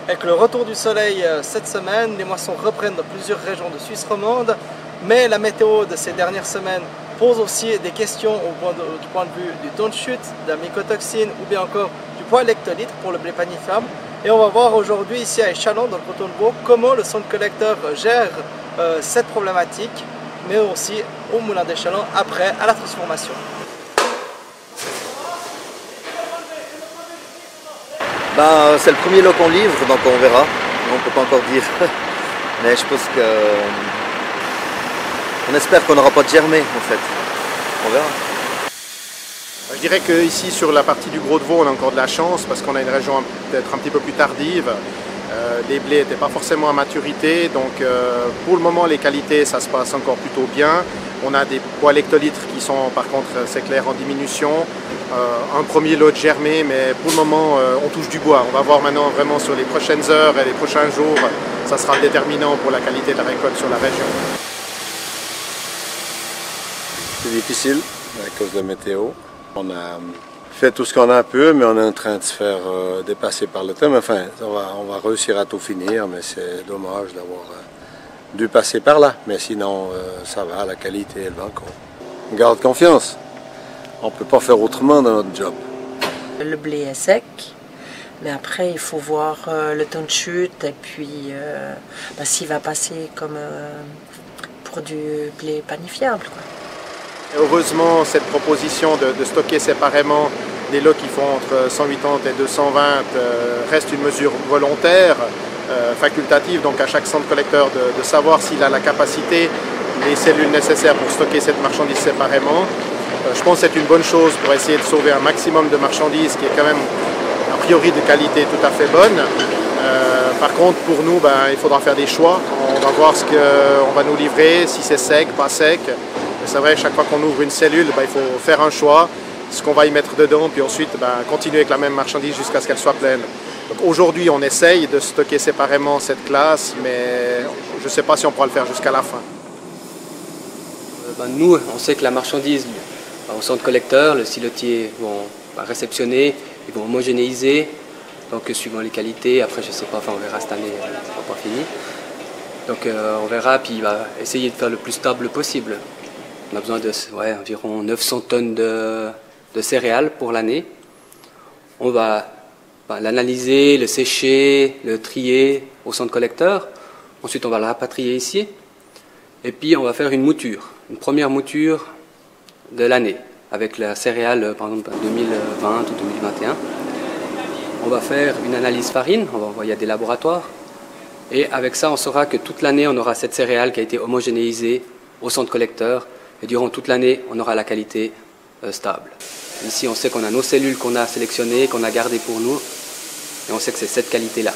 Avec le retour du soleil cette semaine, les moissons reprennent dans plusieurs régions de Suisse romande, mais la météo de ces dernières semaines pose aussi des questions du point de vue du taux de chute, de la mycotoxine ou bien encore du poids hectolitre pour le blé panifiable. Et on va voir aujourd'hui ici à Échalon, dans le canton de Vaud, comment le centre collecteur gère cette problématique, mais aussi au moulin d'Échalon après à la transformation. C'est le premier lot qu'on livre, donc on verra. On ne peut pas encore dire. Mais je pense que... On espère qu'on n'aura pas de germé en fait. On verra. Je dirais qu'ici sur la partie du Gros de Vaud, on a encore de la chance parce qu'on a une région peut-être un petit peu plus tardive. Les blés n'étaient pas forcément à maturité, donc pour le moment les qualités ça se passe encore plutôt bien. On a des poids hectolitres qui sont par contre c'est clair en diminution. Un premier lot de germé, mais pour le moment on touche du bois. On va voir maintenant vraiment sur les prochaines heures et les prochains jours, ça sera déterminant pour la qualité de la récolte sur la région. C'est difficile à cause de la météo. On a fait tout ce qu'on a pu, mais on est en train de se faire dépasser par le temps. Enfin, on va réussir à tout finir, mais c'est dommage d'avoir dû passer par là. Mais sinon, ça va, la qualité elle va encore. On garde confiance. On ne peut pas faire autrement dans notre job. Le blé est sec, mais après il faut voir le temps de chute et puis s'il va passer comme pour du blé panifiable, quoi. Heureusement, cette proposition de stocker séparément des lots qui font entre 180 et 220 reste une mesure volontaire, facultative, donc à chaque centre collecteur de savoir s'il a la capacité, les cellules nécessaires pour stocker cette marchandise séparément. Je pense que c'est une bonne chose pour essayer de sauver un maximum de marchandises qui est quand même a priori de qualité tout à fait bonne. Par contre, pour nous, il faudra faire des choix. On va voir ce qu'on va nous livrer, si c'est sec, pas sec. C'est vrai, chaque fois qu'on ouvre une cellule, il faut faire un choix, ce qu'on va y mettre dedans, puis ensuite continuer avec la même marchandise jusqu'à ce qu'elle soit pleine. Aujourd'hui, on essaye de stocker séparément cette classe, mais je ne sais pas si on pourra le faire jusqu'à la fin. Nous, on sait que la marchandise, au centre collecteur, le silotier vont réceptionner, ils vont homogénéiser, donc suivant les qualités, après je ne sais pas, on verra cette année, ce ne sera pas fini. Donc on verra, puis il va essayer de faire le plus stable possible. On a besoin de environ 900 tonnes de céréales pour l'année. On va l'analyser, le sécher, le trier au centre collecteur. Ensuite, on va le rapatrier ici. Et puis, on va faire une mouture, une première mouture de l'année, avec la céréale, par exemple, 2020 ou 2021. On va faire une analyse farine, on va envoyer à des laboratoires. Et avec ça, on saura que toute l'année, on aura cette céréale qui a été homogénéisée au centre collecteur. Et durant toute l'année, on aura la qualité stable. Ici, on sait qu'on a nos cellules qu'on a sélectionnées, qu'on a gardées pour nous, et on sait que c'est cette qualité-là.